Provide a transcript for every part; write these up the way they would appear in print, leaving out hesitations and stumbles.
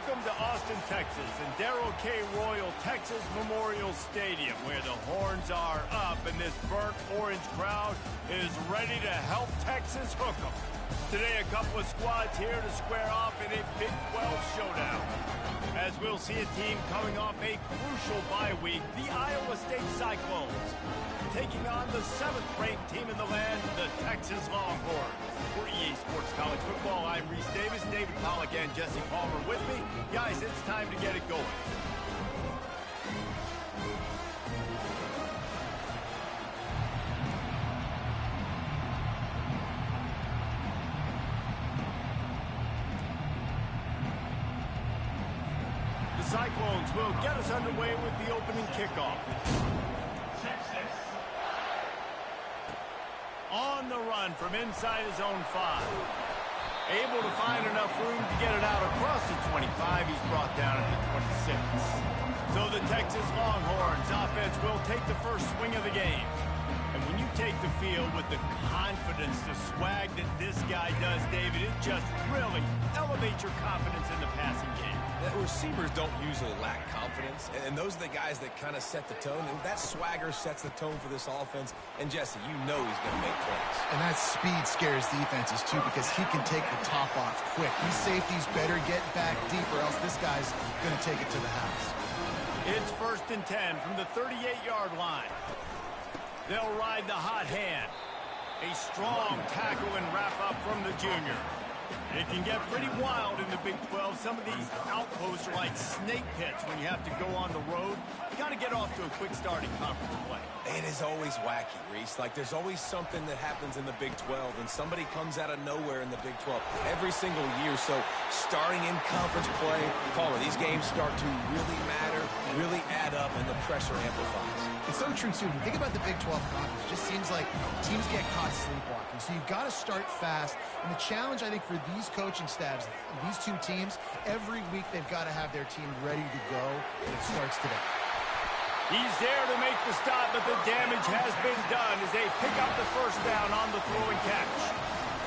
Welcome to Austin, Texas, and Darrell K. Royal Texas Memorial Stadium, where the horns are up and this burnt orange crowd is ready to help Texas hook 'em. Today, a couple of squads here to square off in a Big 12 showdown. As we'll see a team coming off a crucial bye week, the Iowa State Cyclones, taking on the 7th-ranked team in the land, the Texas Longhorns. For EA Sports College Football, I'm Reese Davis, David Pollack, and Jesse Palmer with me. Guys, it's time to get it going. The Cyclones will get us underway with the opening kickoff. On the run from inside his own 5. Able to find enough room to get it out across the 25. He's brought down at the 26. So the Texas Longhorns offense will take the first swing of the game. And when you take the field with the confidence, the swag that this guy does, David, it just really elevates your confidence in the passing game. Receivers don't usually lack confidence, and those are the guys that kind of set the tone, and that swagger sets the tone for this offense. And Jesse, you know he's going to make plays. And that speed scares defenses too, because he can take the top off quick. These safeties better get back deep, or else this guy's going to take it to the house. It's 1st and 10 from the 38-yard line. They'll ride the hot hand. A strong tackle and wrap up from the junior. It can get pretty wild in the Big 12. Some of these outposts are like snake pits when you have to go on the road. You got to get off to a quick start in conference play. It is always wacky, Reese. Like, there's always something that happens in the Big 12, and somebody comes out of nowhere in the Big 12 every single year. So starting in conference play, Palmer, these games start to really matter, really add up, and the pressure amplifies. It's so true, too. When you think about the Big 12 conference, it just seems like teams get caught sleepwalking. So you've got to start fast. And the challenge, I think, for these coaching staffs, these two teams, every week they've got to have their team ready to go, and it starts today. He's there to make the stop, but the damage has been done as they pick up the first down on the throw and catch.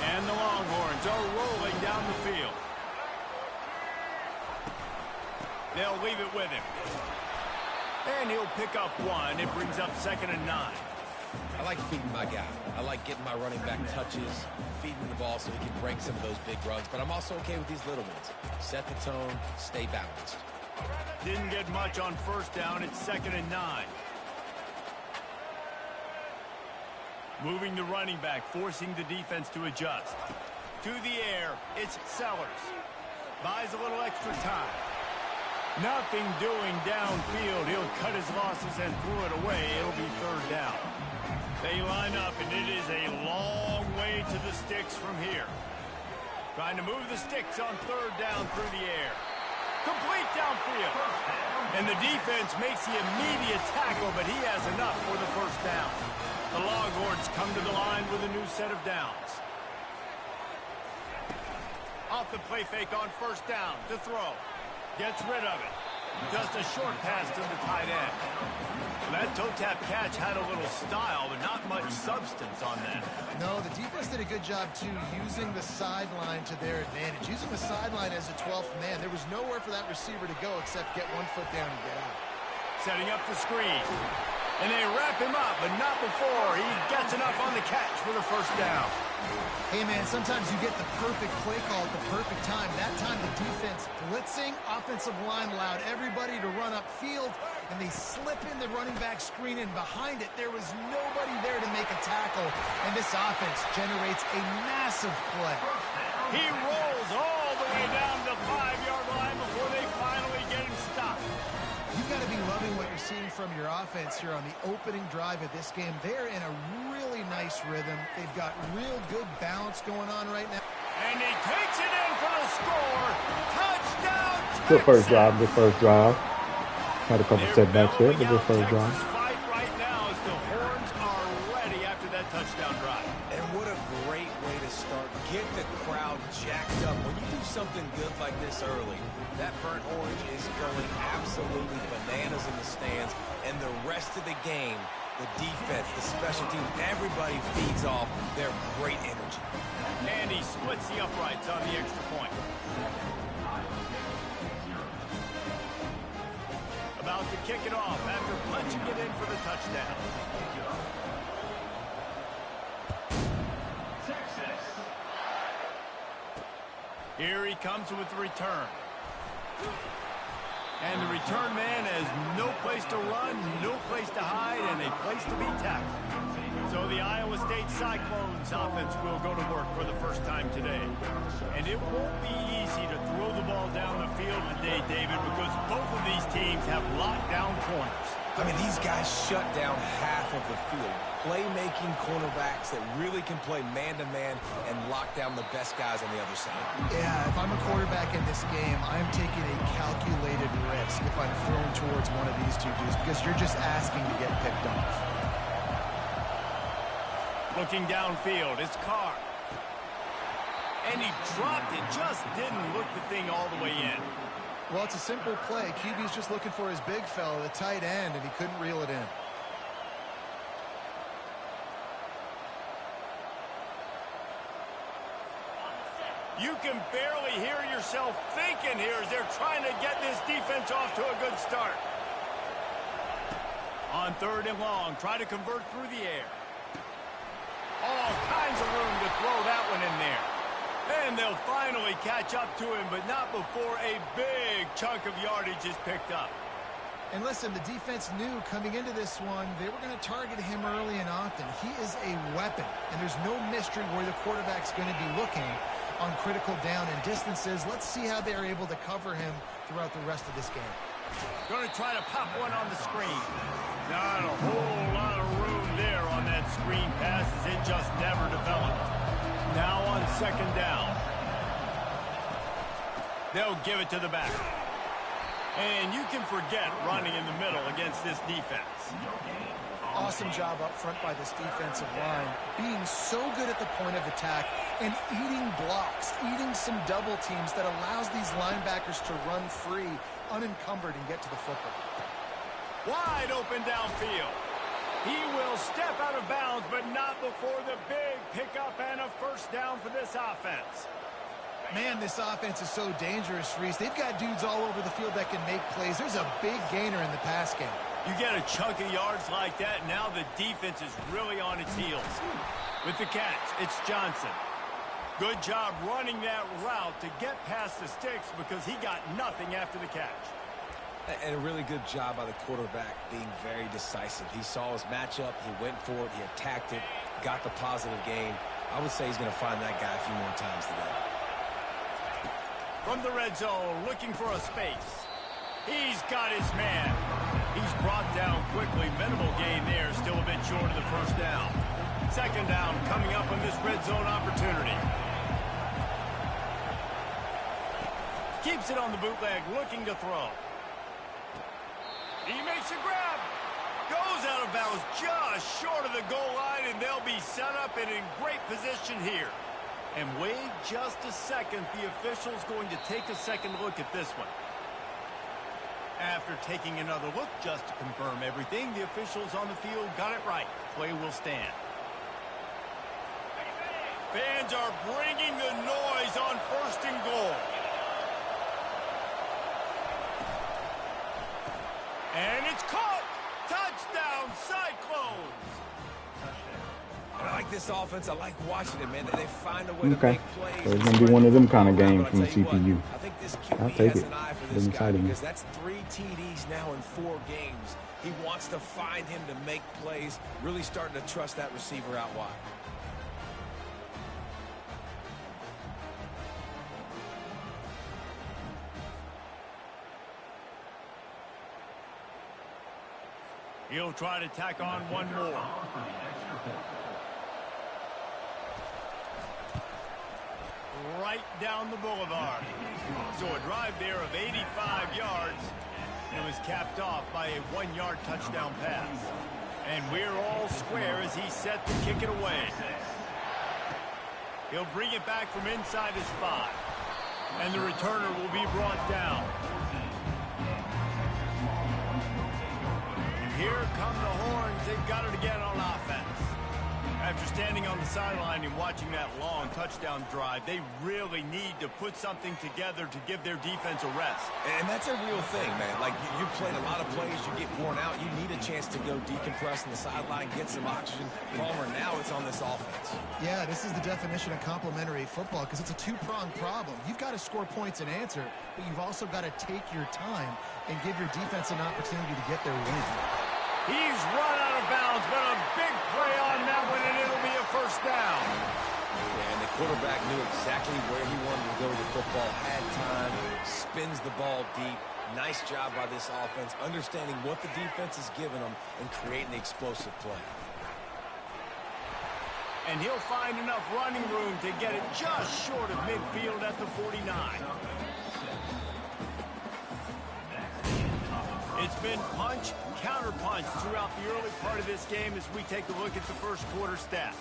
And the Longhorns are rolling down the field. They'll leave it with him. And he'll pick up 1. It brings up 2nd and 9. I like feeding my guy. I like getting my running back touches, feeding the ball so he can break some of those big runs. But I'm also okay with these little ones. Set the tone, stay balanced. Didn't get much on 1st down. It's 2nd and 9. Moving the running back, forcing the defense to adjust. To the air, it's Sellers. Buys a little extra time. Nothing doing downfield. He'll cut his losses and throw it away. It'll be 3rd down. They line up, and it is a long way to the sticks from here. Trying to move the sticks on 3rd down through the air. Complete downfield. And the defense makes the immediate tackle, but he has enough for the 1st down. The Longhorns come to the line with a new set of downs. Off the play fake on 1st down to throw. Gets rid of it. Just a short pass to the tight end. That toe tap catch had a little style, but not much substance on that. No, the defense did a good job, too, using the sideline to their advantage. Using the sideline as a 12th man. There was nowhere for that receiver to go except get 1 foot down and get out. Setting up the screen. And they wrap him up, but not before he gets enough on the catch for the 1st down. Hey, man, sometimes you get the perfect play call at the perfect time. That time the defense blitzing, offensive line allowed everybody to run upfield, and they slip in the running back screen, and behind it there was nobody there to make a tackle, and this offense generates a massive play. He rolls all the way down the 5-yard line before they finally get him stopped. You've got to be loving what you're seeing from your offense here on the opening drive of this game. They're in a really nice rhythm. They've got real good balance going on right now. And he takes it in for the score. Touchdown, Texas! Good first drive. Had a couple setbacks there, but good first drive. Fight right now as the Horns are ready after that touchdown drive. And what a great way to start. Get the crowd jacked up. When you do something good like this early, that burnt orange is going absolutely bananas in the stands. And the rest of the game, the defense, the special teams, everybody feeds off their great energy. And he splits the uprights on the extra point. about to kick it off after punching it in for the touchdown. Here he comes with the return. And the return man has no place to run, no place to hide, and a place to be tackled. So the Iowa State Cyclones offense will go to work for the first time today. And it won't be easy to throw the ball down the field today, David, because both of these teams have locked down corners. I mean, these guys shut down half of the field. Playmaking cornerbacks that really can play man-to-man and lock down the best guys on the other side. Yeah, if I'm a quarterback in this game, I'm taking a calculated risk if I'm thrown towards one of these two dudes because you're just asking to get picked off. Looking downfield, it's Carr. And he dropped it, just didn't look the thing all the way in. Well, it's a simple play. QB's just looking for his big fella, the tight end, and he couldn't reel it in. You can barely hear yourself thinking here as they're trying to get this defense off to a good start. On 3rd and long, try to convert through the air. All kinds of room to throw that one in there. And they'll finally catch up to him, but not before a big chunk of yardage is picked up. And listen, the defense knew coming into this one, they were going to target him early and often. He is a weapon, and there's no mystery where the quarterback's going to be looking on critical down and distances. Let's see how they're able to cover him throughout the rest of this game. Going to try to pop one on the screen. Not a whole lot of room there on that screen pass as it just never developed. Now on 2nd down. They'll give it to the back. And you can forget running in the middle against this defense. Awesome job up front by this defensive line, being so good at the point of attack and eating blocks, eating some double teams that allows these linebackers to run free, unencumbered, and get to the football. Wide open downfield. He will step out of bounds, but not before the big pickup and a 1st down for this offense. Man, this offense is so dangerous, Reese. They've got dudes all over the field that can make plays. There's a big gainer in the pass game. You get a chunk of yards like that, now the defense is really on its heels. With the catch, it's Johnson. Good job running that route to get past the sticks because he got nothing after the catch. And a really good job by the quarterback being very decisive. He saw his matchup, he went for it, he attacked it, got the positive gain. I would say he's going to find that guy a few more times today. From the red zone, looking for a space. He's got his man. He's brought down quickly. Minimal gain there, still a bit short of the 1st down. 2nd down coming up on this red zone opportunity. Keeps it on the bootleg, looking to throw. He makes a grab. Goes out of bounds just short of the goal line, and they'll be set up and in great position here. And wait just a second. The official's going to take a second look at this one. After taking another look just to confirm everything, the officials on the field got it right. Play will stand. Fans are bringing the noise on 1st and goal. And it's caught. Touchdown, Cyclones. I like this offense. I like watching it, man. They find a way to make plays. So it's going to be one of them kind of games from the CPU. I think this I'll QB take has it. an eye for this guy Exciting. because that's 3 TDs now in 4 games. He wants to find him to make plays, really starting to trust that receiver out wide. He'll try to tack on one more. Right down the boulevard. So a drive there of 85 yards. It was capped off by a 1-yard touchdown pass. And we're all square as he's set to kick it away. He'll bring it back from inside his 5. And the returner will be brought down. Here come the horns. They've got it again on offense. After standing on the sideline and watching that long touchdown drive, they really need to put something together to give their defense a rest. And that's a real thing, man. Like, you played a lot of plays, you get worn out, you need a chance to go decompress on the sideline, get some oxygen. Palmer, now it's on this offense. Yeah, this is the definition of complementary football because it's a two-pronged problem. You've got to score points and answer, but you've also got to take your time and give your defense an opportunity to get their win. He's run out of bounds, but a big play on that one, and it'll be a first down. Yeah, and the quarterback knew exactly where he wanted to go with the football, had time, spins the ball deep. Nice job by this offense, understanding what the defense is giving them and creating the explosive play. And he'll find enough running room to get it just short of midfield at the 49. It's been punch, counter-punch throughout the early part of this game as we take a look at the first quarter stats.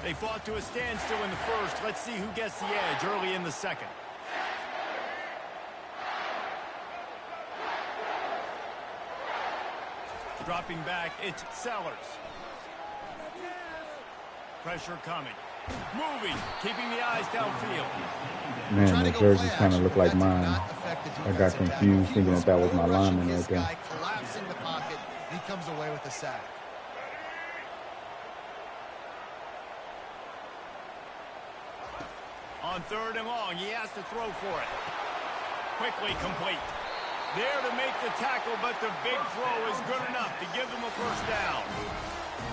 They fought to a standstill in the first. Let's see who gets the edge early in the second. Dropping back, it's Sellers. Pressure coming. Moving, keeping the eyes downfield. Man, the jerseys kind of look like mine. I got confused thinking that was my lineman right there. Collapsing the pocket, he comes away with a sack. On third and long, he has to throw for it. Quickly complete. There to make the tackle, but the big throw is good enough to give them a first down.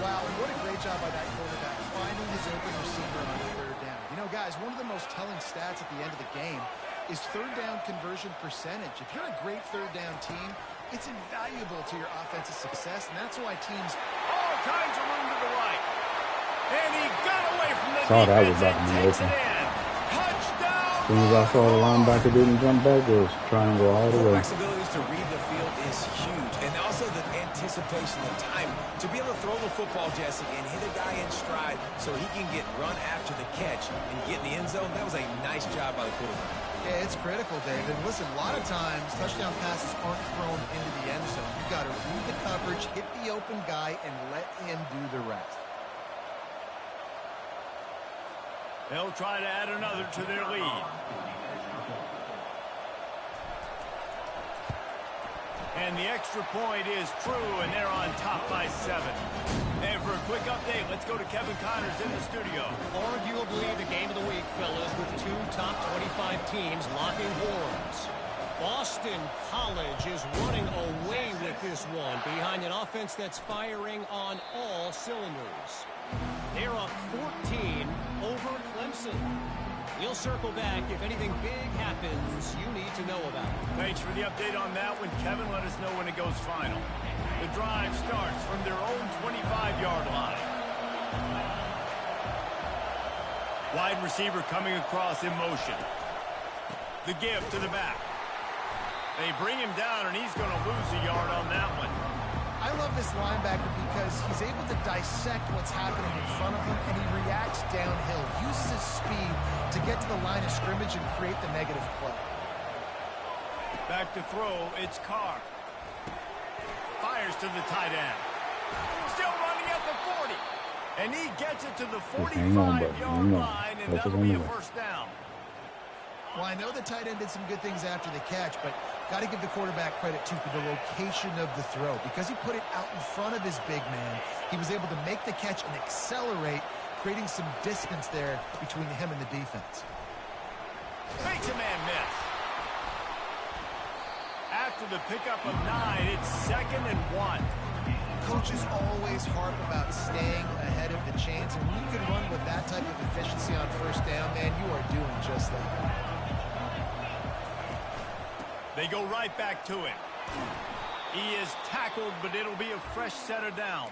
Wow, and what a great job by that quarterback, finding his open receiver on third down. You know, guys, one of the most telling stats at the end of the game is third down conversion percentage. If you're a great third down team, it's invaluable to your offensive success, and that's why teams... All kinds of room to the right. And he got away from the Saw that was defense about to and be takes open. it in. Touchdown! As soon as I saw the linebacker didn't jump back, it was trying to go all the way. Quarterback's abilities to read the field is huge, and also the anticipation, the time to be able to throw the football, Jesse, and hit a guy in stride so he can get run after the catch and get in the end zone. That was a nice job by the quarterback. Yeah, it's critical, David. Listen, a lot of times touchdown passes aren't thrown into the end zone. You've got to read the coverage, hit the open guy, and let him do the rest. They'll try to add another to their lead. And the extra point is true, and they're on top by 7. And for a quick update, let's go to Kevin Connors in the studio. Arguably the game of the week, fellas, with two top 25 teams locking horns. Boston College is running away with this one behind an offense that's firing on all cylinders. They're up 14 over Clemson. We'll circle back if anything big happens you need to know about. Thanks for the update on that one, Kevin. Let us know when it goes final. The drive starts from their own 25-yard line. Wide receiver coming across in motion. The give to the back. They bring him down, and he's going to lose a yard on that one. I love this linebacker because he's able to dissect what's happening in front of him, and he reacts downhill, uses his speed to get to the line of scrimmage and create the negative play. Back to throw, it's Carr. Fires to the tight end. Still running at the 40. And he gets it to the 45-yard line, and that'll be a first down. Well, I know the tight end did some good things after the catch, but got to give the quarterback credit, too, for the location of the throw. Because he put it out in front of his big man, he was able to make the catch and accelerate, creating some distance there between him and the defense. Makes a man miss. After the pickup of 9, it's 2nd and 1. Coaches always harp about staying ahead of the chains, and when you can run with that type of efficiency on first down, man, you are doing just that. They go right back to him. He is tackled, but it'll be a fresh set of downs.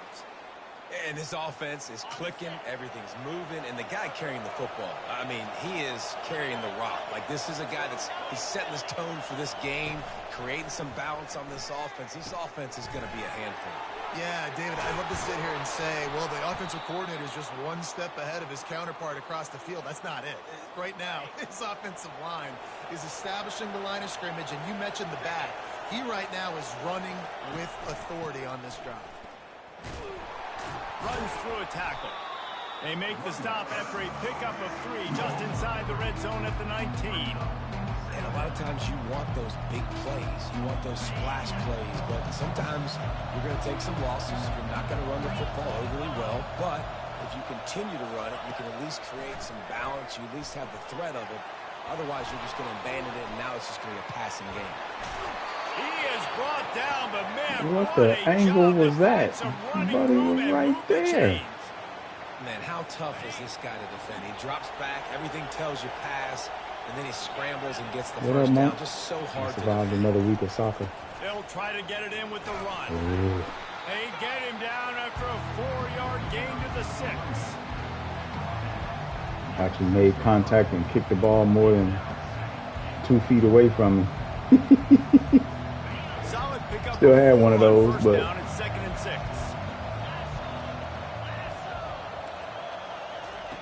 And this offense is clicking, everything's moving, and the guy carrying the football, I mean, he is carrying the rock. Like, this is a guy he's setting this tone for this game, creating some balance on this offense. This offense is going to be a handful. Yeah, David, I'd love to sit here and say, well, the offensive coordinator is just one step ahead of his counterpart across the field. That's not it. Right now, his offensive line is establishing the line of scrimmage, and you mentioned the back. He right now is running with authority on this drive. Runs through a tackle. They make the stop after a pickup of 3 just inside the red zone at the 19. And a lot of times you want those big plays. You want those splash plays, but sometimes you're going to take some losses. You're not going to run the football overly well, but if you continue to run it, you can at least create some balance. You at least have the threat of it. Otherwise, you're just going to abandon it, and now it's just going to be a passing game. He is brought down, but man, what the angle was that? Buddy was right there. Man, how tough is this guy to defend? He drops back, everything tells you pass, and then he scrambles and gets the first down. Just so hard to survive another week of soccer. They'll try to get it in with the run. Ooh. They get him down after a 4-yard gain to the 6. Actually made contact and kicked the ball more than 2 feet away from me. Still had one of those, but down at 2nd and 6.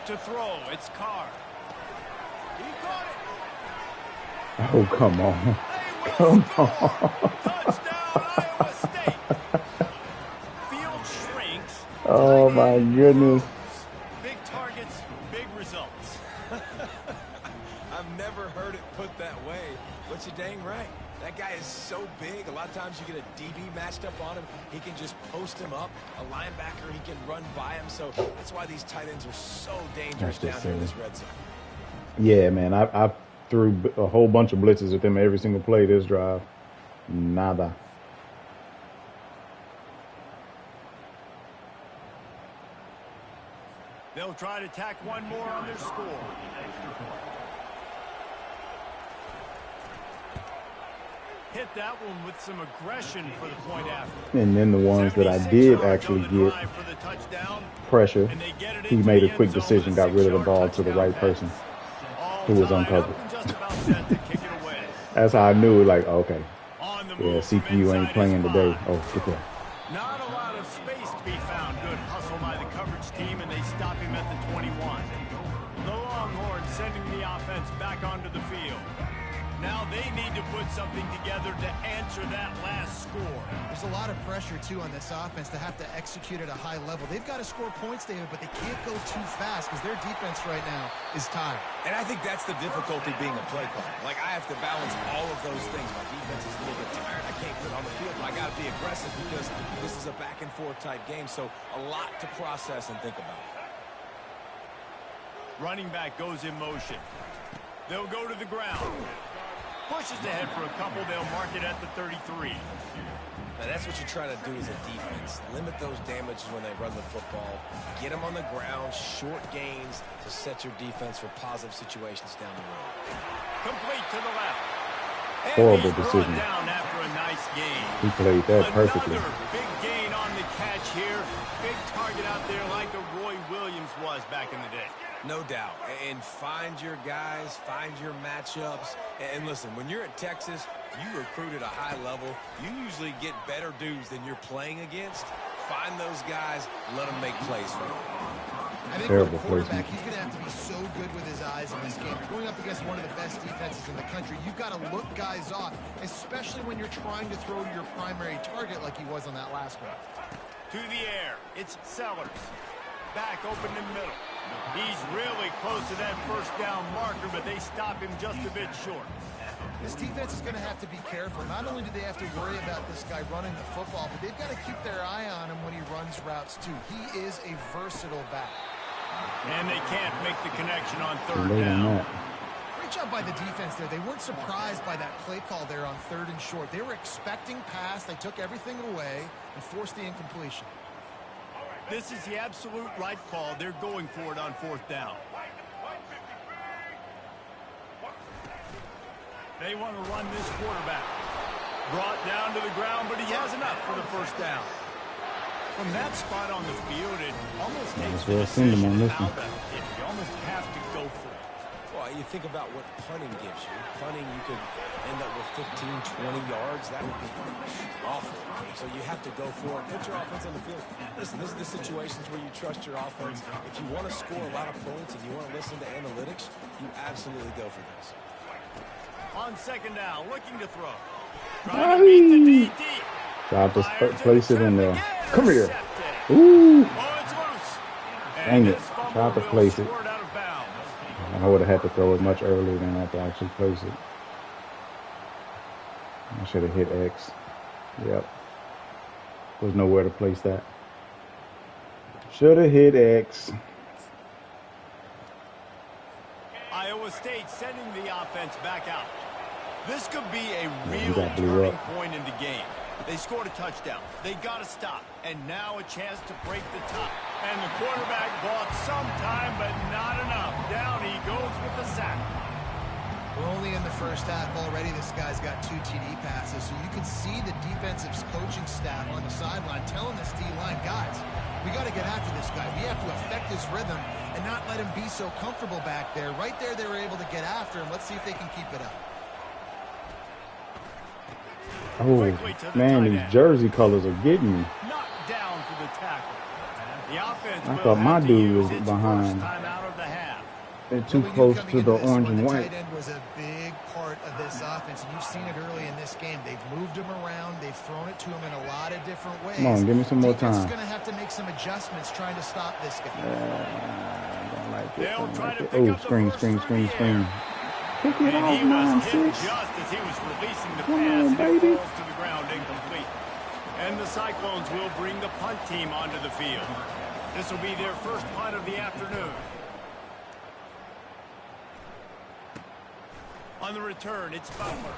To throw, it's Carr. He caught it. oh, come on. Come on. Touchdown, Iowa State. Field shrinks. Oh, my goodness. Big targets, big results. I've never heard it put that way, but you're dang right. That guy is so big. A lot of times you get a DB matched up on him. He can just post him up. A linebacker, he can run by him. So that's why these tight ends are so dangerous down here in this red zone. Yeah, man. I threw a whole bunch of blitzes at them every single play this drive. Nada. They'll try to tack one more on their score. Hit that one with some aggression for the point after. And then the ones that I did actually get pressure, he made a quick decision, got rid of the ball to the right person who was uncovered. That's how I knew, like, okay, yeah, CPU ain't playing today. Oh, get there. Not a lot of space to be found. Good hustle by the coverage team, and they stop him at the 21. The Longhorns sending the offense back onto the field. Now they need to put something together to answer that last score. There's a lot of pressure, too, on this offense to have to execute at a high level. They've got to score points, David, but they can't go too fast because their defense right now is tired. And I think that's the difficulty being a play caller. Like, I have to balance all of those things. My defense is a little bit tired. I can't put on the field, but I got to be aggressive because this is a back-and-forth type game, so a lot to process and think about. Running back goes in motion. They'll go to the ground. Pushes ahead for a couple. They'll mark it at the 33. Now that's what you're trying to do as a defense. Limit those damages when they run the football. Get them on the ground, short gains to set your defense for positive situations down the road. Complete to the left. And horrible decision. Down after a nice gain. He played that perfectly. Another big gain on the catch here. Big target out there like a Roy Williams was back in the day. No doubt. And find your guys, find your matchups. And listen, when you're at Texas, you recruit at a high level. You usually get better dudes than you're playing against. Find those guys, let them make plays for you. I think for the quarterback, he's going to have to be so good with his eyes in this game. You're going up against one of the best defenses in the country. You've got to look guys off, especially when you're trying to throw to your primary target like he was on that last one. To the air, it's Sellers. Back open in the middle. He's really close to that first down marker, but they stop him just a bit short. This defense is going to have to be careful. Not only do they have to worry about this guy running the football, but they've got to keep their eye on him when he runs routes, too. He is a versatile back. And they can't make the connection on third down. Great job by the defense there. They weren't surprised by that play call there on 3rd and short. They were expecting pass. They took everything away and forced the incompletion. This is the absolute right call. They're going for it on 4th down. They want to run this quarterback. Brought down to the ground, but he has enough for the first down. From that spot on the field, it almost takes well send him on this one. You almost have to go for it. Well, you think about what punting gives you. Punting, you could end up with 15, 20 yards. That would be awful. So you have to go for it. Put your offense on the field. Listen, this is the situations where you trust your offense. If you want to score a lot of points and you want to listen to analytics, you absolutely go for this. On second down, looking to throw. Trying to beat the DT. Tried to place it in there. Come here. Ooh. Dang it. Tried to place it. I would have had to throw it much earlier than I had to actually place it. I should have hit X. Yep. There's nowhere to place that. Should have hit X. Iowa State sending the offense back out. This could be a real turning point in the game. They scored a touchdown. They got to stop. And now a chance to break the tie. And the quarterback bought some time, but not enough. Down he goes with the sack. We're only in the first half already. This guy's got 2 TD passes. So you can see the defensive coaching staff on the sideline telling this D-line, guys, we got to get after this guy. We have to affect his rhythm and not let him be so comfortable back there. Right there, they were able to get after him. Let's see if they can keep it up. Oh, man, these jersey colors are getting me. Knocked down for the tackle. The offense I thought my dude was behind. They're too close to the orange and white. The tight end was a big part of this offense, and you've seen it early in this game. They've moved him around. They've thrown it to him in a lot of different ways. Come on, give me some more time. Defense is going to have to make some adjustments trying to stop this guy. I don't like it. They'll try to Oh, screen. Pick it off, man, sis. Just as he was releasing the Come pass, on, baby. it falls to the ground incomplete. And the Cyclones will bring the punt team onto the field. This will be their first punt of the afternoon. On the return, it's Butler.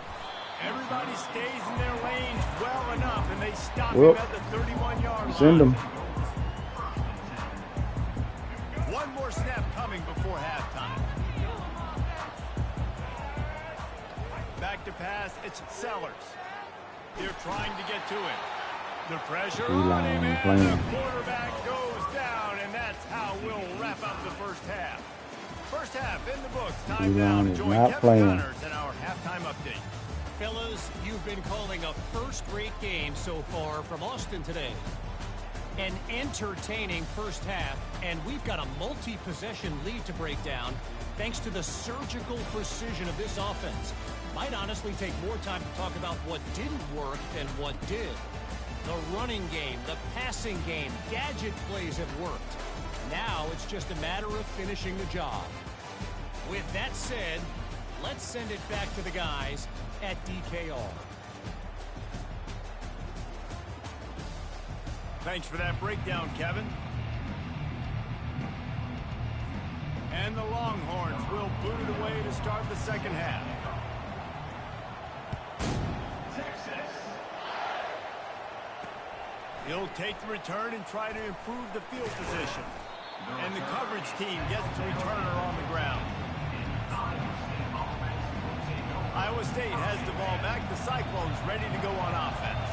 Everybody stays in their lanes well enough, and they stop him at the 31-yard line. Send him. One more snap coming before halftime. Back to pass, it's Sellers. They're trying to get to it. The pressure on him, and the quarterback goes down, and that's how we'll wrap up the first half. First half in the books. Time now to join Kevin Connors in our halftime update. Fellas, you've been calling a first-rate game so far from Austin today. An entertaining first half, and we've got a multi-possession lead to break down thanks to the surgical precision of this offense. Might honestly take more time to talk about what didn't work than what did. The running game, the passing game, gadget plays have worked. Now it's just a matter of finishing the job. With that said, let's send it back to the guys at DKR. Thanks for that breakdown, Kevin. And the Longhorns will boot it away to start the second half. He'll take the return and try to improve the field position. And the coverage team gets the returner on the ground. Iowa State has the ball back. The Cyclones ready to go on offense.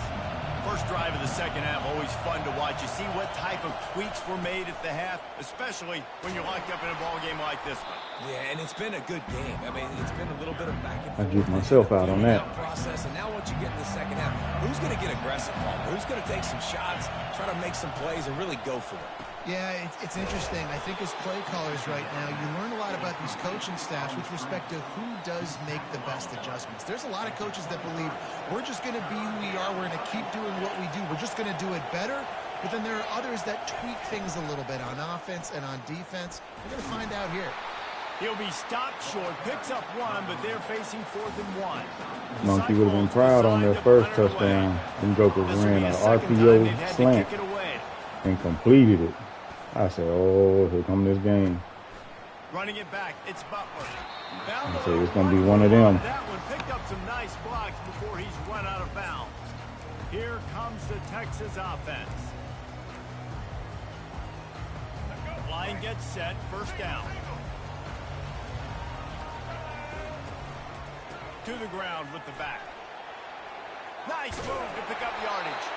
First drive of the second half, always fun to watch. You see what type of tweaks were made at the half, especially when you're locked up in a ball game like this one. Yeah, and it's been a good game. I mean, it's been a little bit of back and forth. I get myself out on that. Process, and now what you get in the second half, who's going to get aggressive, Paul? Who's going to take some shots, try to make some plays, and really go for it? Yeah, it's interesting. I think as play callers right now, you learn a lot about these coaching staffs with respect to who does make the best adjustments. There's a lot of coaches that believe we're just going to be who we are. We're going to keep doing what we do. We're just going to do it better. But then there are others that tweak things a little bit on offense and on defense. We're going to find out here. He'll be stopped short, picks up one, but they're facing 4th and 1. Monkey would have been proud on their first touchdown. Them Jokers ran an RPO slant and completed it. I said, oh, here come this game. Running it back, it's Butler. I said, it's going to be one of them. That one picked up some nice blocks before he's run out of bounds. Here comes the Texas offense. Line gets set, first down. To the ground with the back. Nice move to pick up yardage.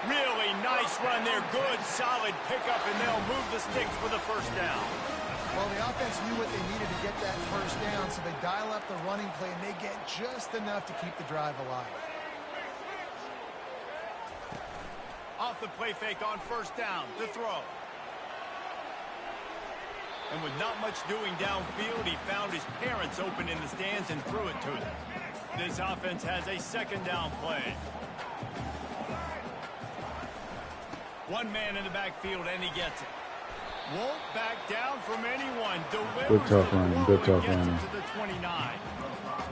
Really nice Nice run there. Good, solid pickup, and they'll move the sticks for the first down. Well, the offense knew what they needed to get that first down, so they dial up the running play, and they get just enough to keep the drive alive. Off the play fake on first down, to throw. And with not much doing downfield, he found his parents open in the stands and threw it to them. This offense has a second down play. One man in the backfield, and he gets it. Won't back down from anyone. Good tough running, good tough running. To the 29.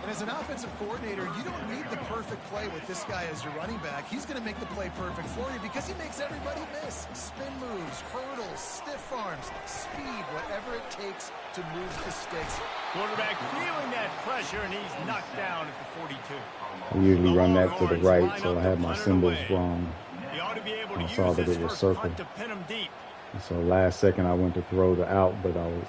And as an offensive coordinator, you don't need the perfect play with this guy as your running back. He's going to make the play perfect for you because he makes everybody miss. Spin moves, hurdles, stiff arms, speed, whatever it takes to move the sticks. Quarterback feeling that pressure, and he's knocked down at the 42. I usually run that to the right, so I have my symbols wrong. He ought to be able to I saw use that this it was first circle. punt to pin him deep. And so last second I went to throw the out, but I was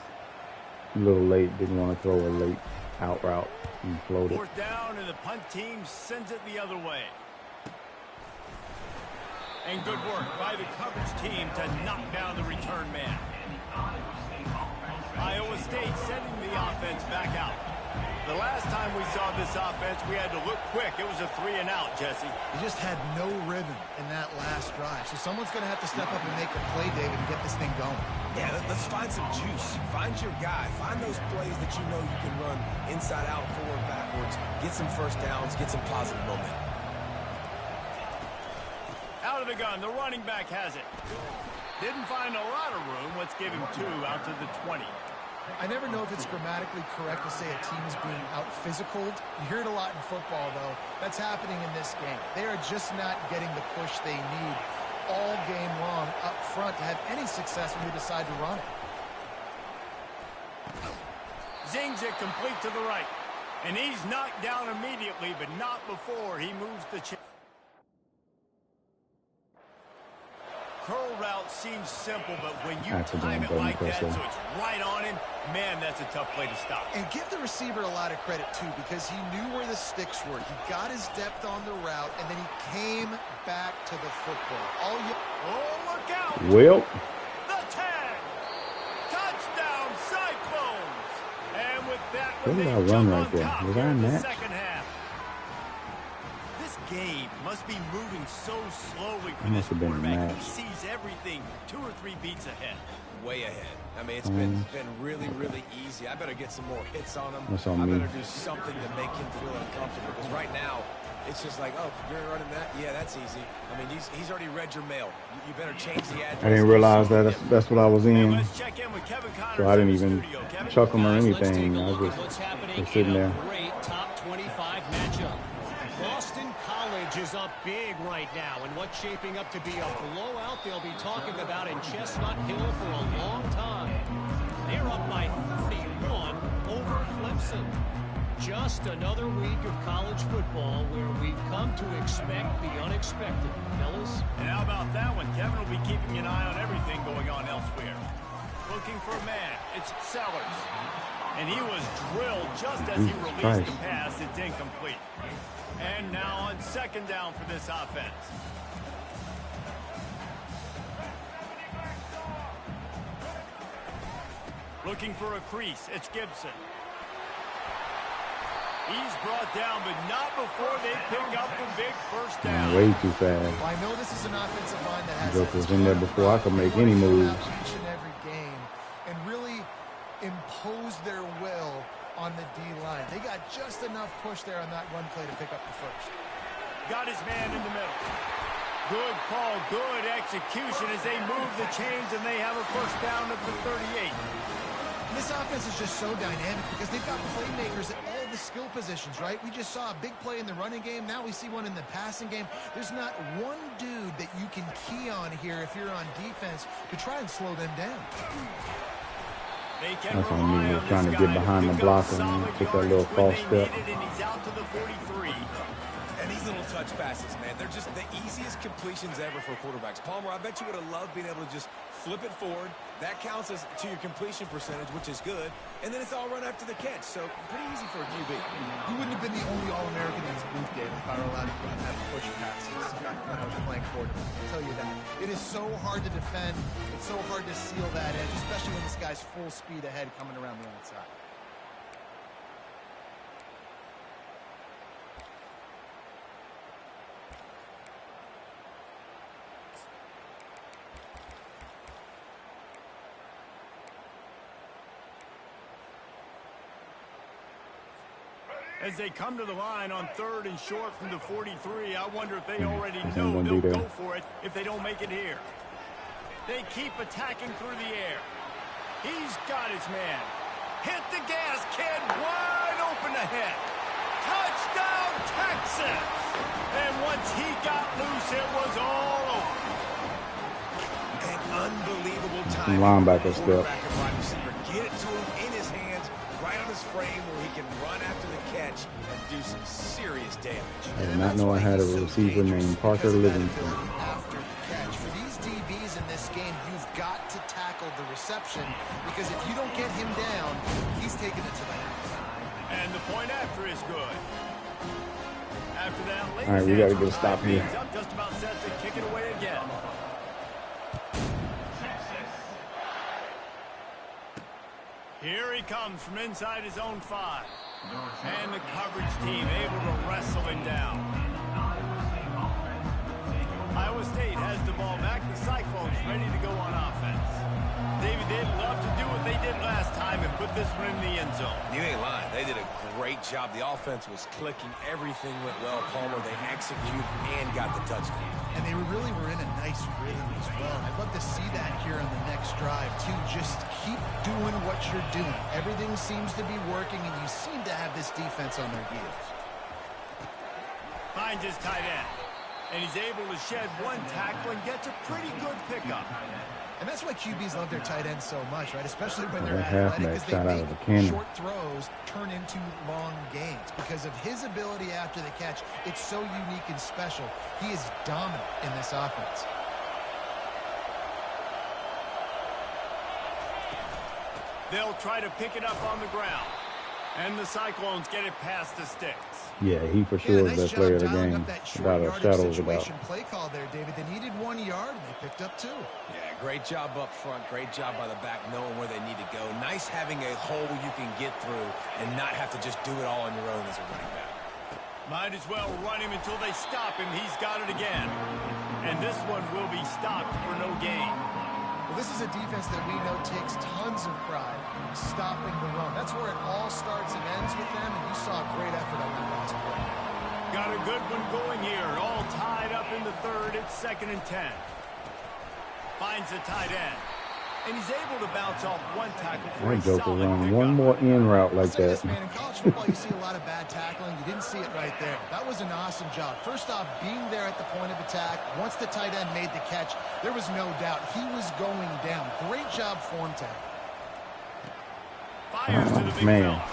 a little late. Didn't want to throw a late out route and float it. Fourth down, and the punt team sends it the other way. And good work by the coverage team to knock down the return man. Iowa State sending the offense back out. The last time we saw this offense, we had to look quick. It was a 3-and-out, Jesse. He just had no rhythm in that last drive. So someone's going to have to step up and make a play, David, and get this thing going. Yeah, let's find some juice. Find your guy. Find those plays that you know you can run inside out, forward, backwards. Get some first downs. Get some positive momentum. Out of the gun, the running back has it. Didn't find a lot of room. Let's give him 2 out to the 20. I never know if it's grammatically correct to say a team is being out-physicaled. You hear it a lot in football, though. That's happening in this game. They are just not getting the push they need all game long up front to have any success when they decide to run it. Zings it complete to the right. And he's knocked down immediately, but not before he moves the chain. Curl route seems simple, but when you time it like that, so it's right on him, man, that's a tough play to stop. And give the receiver a lot of credit, too, because he knew where the sticks were. He got his depth on the route, and then he came back to the football. Oh, look out! Well, the tag! Touchdown, Cyclones! And with that, where did I run right there? Was I in that? Second half. This game must be moving so slowly for this Must have been quarterback. matched. He sees everything 2 or 3 beats ahead. Way ahead. I mean, it's been really, really easy. I better get some more hits on him. That's on I me. better do something to make him feel uncomfortable. Because right now, it's just like, oh, you're running that? Yeah, that's easy. I mean, he's already read your mail. You better change the address. I didn't realize that's what I was in. Let's check in with Kevin Connors. So I didn't even chuck him or Guys, let's take anything. a I look was at what's happening just sitting in there. a great top 25 matchup. Boston College is up big right now, and what's shaping up to be a blowout they'll be talking about in Chestnut Hill for a long time. They're up by 31 over Clemson. Just another week of college football where we've come to expect the unexpected, fellas. And how about that one? Kevin will be keeping an eye on everything going on elsewhere. Looking for a man. It's Sellers. And he was drilled just as he released the pass. It's incomplete. And now on second down for this offense. Looking for a crease. It's Gibson. He's brought down, but not before they pick up the big first down. Way too fast. Well, I know this is an offensive line that has Joker was in there before I could make any moves. each and every game and really impose their will on the D-line. They got just enough push there on that run play to pick up the first. Got his man in the middle. Good call, good execution as they move the chains, and they have a first down at the 38. This offense is just so dynamic because they've got playmakers at all the skill positions, right? We just saw a big play in the running game. Now we see one in the passing game. There's not one dude that you can key on here if you're on defense to try and slow them down. That's on me. We're trying to get behind the blocker and take that little false step. And he's out to the 43. And these little touch passes, man, they're just the easiest completions ever for quarterbacks. Palmer, I bet you would have loved being able to just flip it forward. That counts as to your completion percentage, which is good. And then it's all run after the catch, so pretty easy for a QB. You wouldn't have been the only All-American in this booth, Dave, if I were allowed to have push passes when I was playing quarterback. I'll tell you that. It is so hard to defend. It's so hard to seal that edge, especially when this guy's full speed ahead coming around the outside. As they come to the line on 3rd and short from the 43, I wonder if they already know they'll go for it if they don't make it here. They keep attacking through the air. He's got his man. Hit the gas, kid. Wide open ahead. Touchdown, Texas. And once he got loose, it was all over. An unbelievable time. Linebacker step. Get it to him in his hands, right on his frame where he can run after the catch and do some serious damage. I did not know I had a receiver named Parker Livingston. After the catch. For these DBs in this game, you've got to tackle the reception because if you don't get him down, he's taking it to the house. And the point after is good. After that, all right, we got to get a stop here. Just about set to kick it away again. Here he comes from inside his own 5. And the coverage team able to wrestle him down. Iowa State has the ball back. The Cyclones ready to go on offense. David, they'd love to do what they did last time and put this one in the end zone. You ain't lying. They did a great job. The offense was clicking. Everything went well. Palmer, they executed and got the touchdown. And they really were in a nice rhythm as well. I'd love to see that here on the next drive, too. Just keep doing what you're doing. Everything seems to be working, and you seem to have this defense on their heels. Finds his tight end. And he's able to shed one tackle and gets a pretty good pickup. And that's why QBs love their tight ends so much, right? Especially when they're That athletic, halfback shot out of because the they cannon. make short throws turn into long gains. Because of his ability after the catch, it's so unique and special. He is dominant in this offense. They'll try to pick it up on the ground. And the Cyclones get it past the sticks. Yeah, he for sure is the best player of the game. Without a shadow of a doubt. Play call there, David. They needed 1 yard, and they picked up 2. Yeah, great job up front. Great job by the back, knowing where they need to go. Nice having a hole you can get through and not have to just do it all on your own as a running back. Might as well run him until they stop him. He's got it again. And this one will be stopped for no gain. Well, this is a defense that we know takes tons of pride in stopping the run. That's where it all starts and ends with them, and you saw a great effort on that last play. Got a good one going here. All tied up in the 3rd. It's 2nd and 10. Finds the tight end. And he's able to bounce off one tackle for a Joker solid run pickup. one more in route like that. This, man, in college football, you see a lot of bad tackling. You didn't see it right there. That was an awesome job. First off, being there at the point of attack. Once the tight end made the catch, there was no doubt he was going down. Great job form tackle. Fires to the big Man, fella.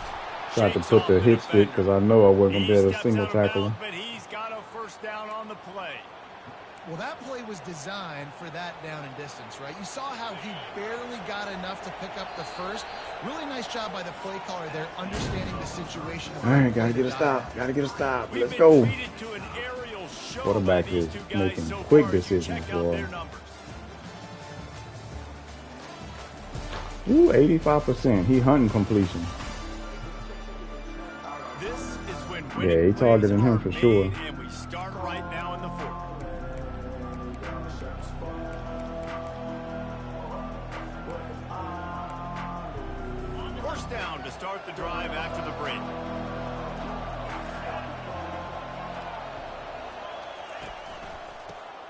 tried to Shakes put off the hit defender. stick because I know I wasn't He going to be able to steps single out of tackle him. bounds, but he's got a first down on the play. Well, that play was designed for that down and distance, right? You saw how he barely got enough to pick up the first. Really nice job by the play caller there, understanding the situation. All right, got to get a stop. Got to get a stop. We've Let's been go. treated to an aerial show by Quarterback these is two guys making so quick far. You decisions check out for their him. numbers. Ooh, 85%. He hunting completion. This is when Yeah, he targeting him for sure. And we start right now in the 4th. First down to start the drive after the break.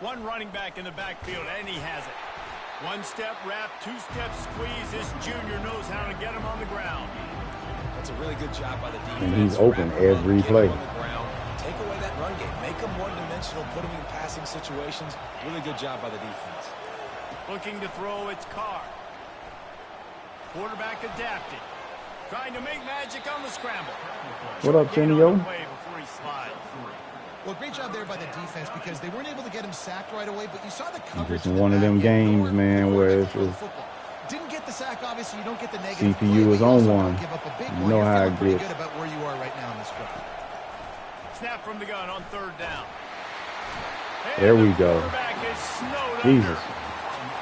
One running back in the backfield, and he has it. One step wrap, 2-step squeeze. This junior knows how to get him on the ground. That's a really good job by the defense. And he's open Wrap him up, every get him play. on the ground, take away that run game. Make him one-dimensional, put him in passing situations. Really good job by the defense. Looking to throw, it's Carr. Quarterback adapting. Trying to make magic on the scramble. What up, Gain on Chenio? the play before he slides. Well, great job there by the defense because they weren't able to get him sacked right away, but you saw the coverage. Just in one of them games, man, where it's just didn't get the sack. Obviously, you don't get the negative. CPU is on one. Give up a big You know how You're it pretty gets. good about where you are right now in this drive. Snap from the gun on third down. There we go. Jesus.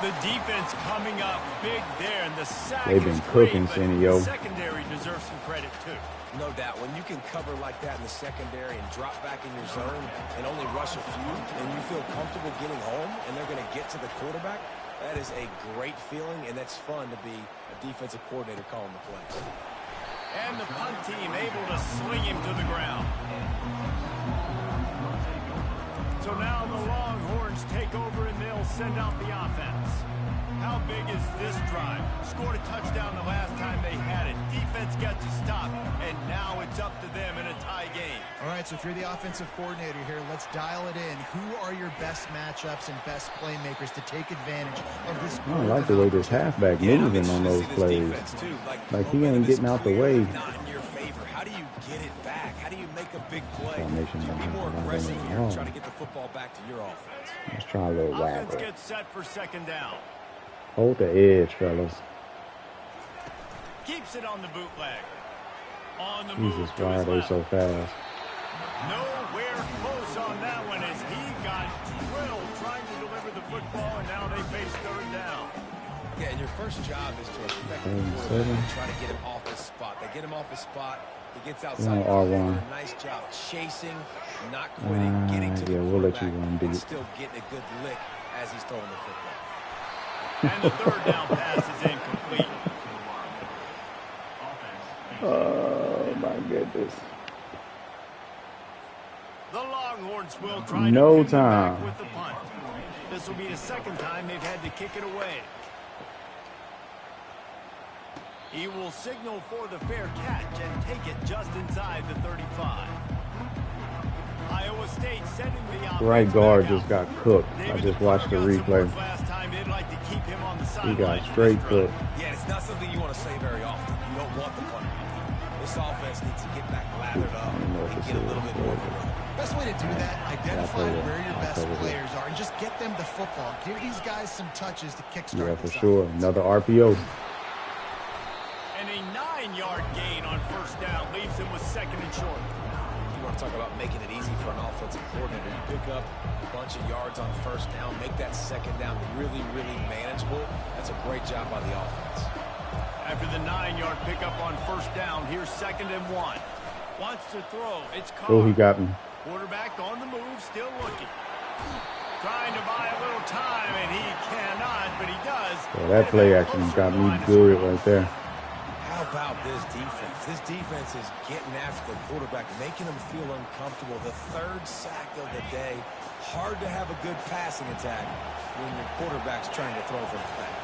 The defense coming up big there, and the sack They've been is cooking, great, Cindy, yo. the secondary deserves some credit, too. No doubt. When you can cover like that in the secondary and drop back in your zone and only rush a few, and you feel comfortable getting home, and they're going to get to the quarterback, that is a great feeling, and that's fun to be a defensive coordinator calling the plays. And the punt team able to sling him to the ground. So now the Longhorns take over, and they'll send out the offense. How big is this drive? Scored a touchdown the last time they had it. Defense gets a stop, and now it's up to them in a tie game. All right, so if you're the offensive coordinator here, let's dial it in. Who are your best matchups and best playmakers to take advantage of this? I like the way this halfback moving on those plays. Like he ain't getting out the way. Not in your favor. How do you get it back? How do you make a big play? Formation Be more don't aggressive have here any and try to get the football back to your offense. Let's try a little Offense waggle. gets set for second down. Hold the edge, fellas. Keeps it on the bootleg. On the Jesus, move to why his are they left. so fast? Nowhere close on that one as he got drilled trying to deliver the football, and now they face third down. Yeah, and your first job is to affect the quarterback and try to get him off his spot. They get him off his spot. He gets outside. R1. A nice job chasing, not quitting, getting to the yeah, we'll let quarterback, you run, dude. and still getting a good lick as he's throwing the football. And the third down pass is incomplete. Oh, my goodness. The Longhorns will try No to pin them time. back with the punt. This will be the second time they've had to kick it away. He will signal for the fair catch and take it just inside the 35. Iowa State sending the offense Right guard back just out. got cooked. I David, just the watched the punter got some replay. work last time. They'd like to keep him on the He got sidelines straight for this drive. cooked. Yeah, it's not something you want to say very often. You don't want the punter. This offense needs to get back lathered up and get a little bit more of a run. Best way to do that, identify Yeah, where your best absolutely. players are and just get them the football. Give these guys some touches to kickstart Yeah, for this sure. offense. Another RPO. And a 9-yard gain on first down leaves him with second and short. You want to talk about making it easy for an offensive coordinator. You pick up a bunch of yards on first down, make that second down really, really manageable. That's a great job by the offense. After the 9-yard pickup on first down, here's 2nd and 1. Wants to throw. It's Carr. Oh, he got me. Quarterback on the move, still looking. Trying to buy a little time, and he cannot, but he does. Yeah, that play action got me good right there. How about this defense? This defense is getting after the quarterback, making him feel uncomfortable. The third sack of the day. Hard to have a good passing attack when your quarterback's trying to throw from the back.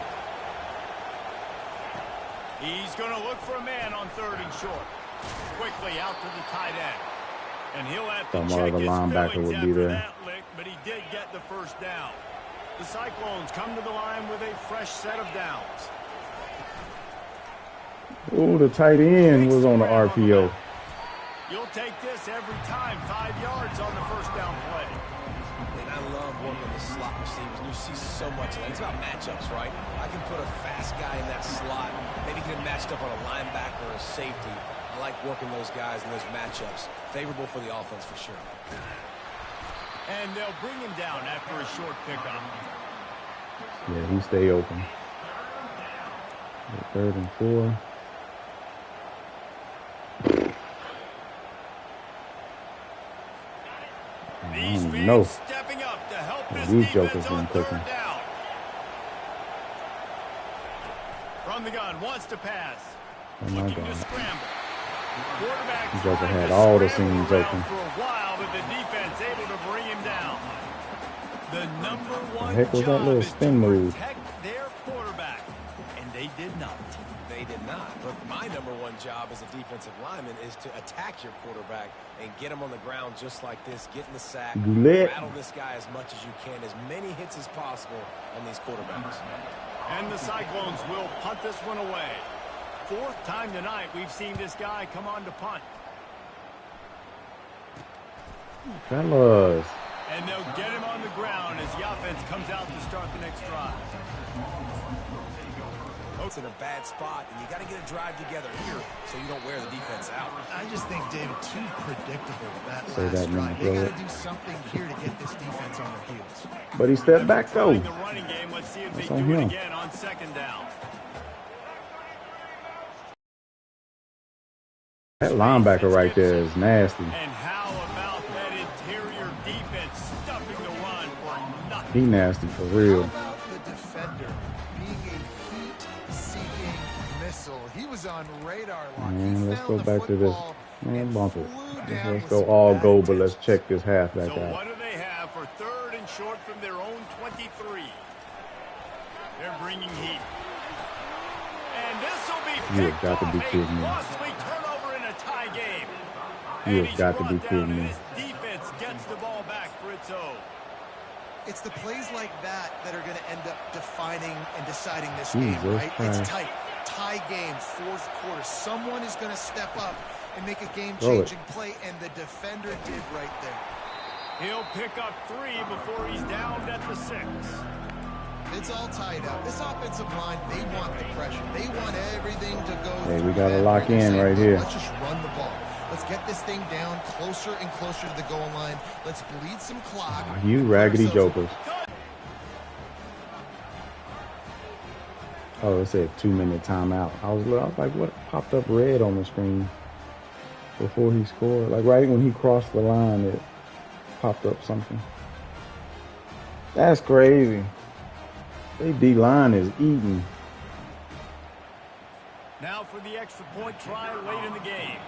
He's going to look for a man on 3rd and short. Quickly out to the tight end. And he'll have to Some check other his linebacker feelings would be after there. that lick, but he did get the first down. The Cyclones come to the line with a fresh set of downs. Oh, the tight end was on the RPO. You'll take this every time. 5 yards on the first down play. And I love working the slot receivers. You see so much of that. It's about matchups, right? I can put a fast guy in that slot. Maybe get him matched up on a linebacker or a safety. I like working those guys in those matchups. Favorable for the offense for sure. And they'll bring him down after a short pickup. Yeah, he stay open. 3rd and 4. These don't men know. stepping up to help Yeah, this these defense jokers on been cooking. 3rd down. From the gun, wants to pass. Oh my Looking to God. scramble. Quarterback These jokers tried had to all the scramble seams around open. for a while, but the defense able to bring him down. The number one heck was that job little is spin to move? protect their quarterback, and they did not. They did not. But my number one job as a defensive lineman is to attack your quarterback and get him on the ground just like this, get in the sack, Lit. rattle this guy as much as you can, as many hits as possible on these quarterbacks. And the Cyclones will punt this one away. 4th time tonight we've seen this guy come on to punt. Fellas. And they'll get him on the ground as the offense comes out to start the next drive. It's in a bad spot, and you got to get a drive together here so you don't wear the defense out. I just think, David, too predictable that Say last that, drive. man. They got to do something here to get this defense on their heels. But he stepped back, though. The running game. Let's see if they on do it him. again on second down. That linebacker right there is nasty. And how about that interior defense stuffing the run for nothing? He nasty for real. How about the defender being a heat-seeking missile? He was on radar lock. Man, let's found go the back to this. football Man, and bump it. flew down Let's with go some all bad go, but intentions. let's check this halfback So out. what do they have for third and short from their own 23? They're bringing heat. And this will be You have picked got to off. be A kidding me. costly turnover in a tie game. You And have he's got to be brought down, kidding and me. this defense gets the ball back for its own. It's the plays like that that are going to end up defining and deciding this Jesus game, right? Christ. It's tight. Tie game, fourth quarter. Someone is going to step up and make a Throw it. game-changing play, and the defender did right there. He'll pick up 3 before he's down at the 6. It's all tied up. This offensive line, they want the pressure. They want everything to go Hey, through we gotta them. lock They're in saying, right "Look, here." Let's just run the ball. Let's get this thing down closer and closer to the goal line. Let's bleed some clock. You raggedy Put ourselves- jokers. Oh, it said 2-minute timeout. I was like, what popped up red on the screen before he scored? Like right when he crossed the line, it popped up something. That's crazy. They D-line is eating. Now for the extra point try late in the game.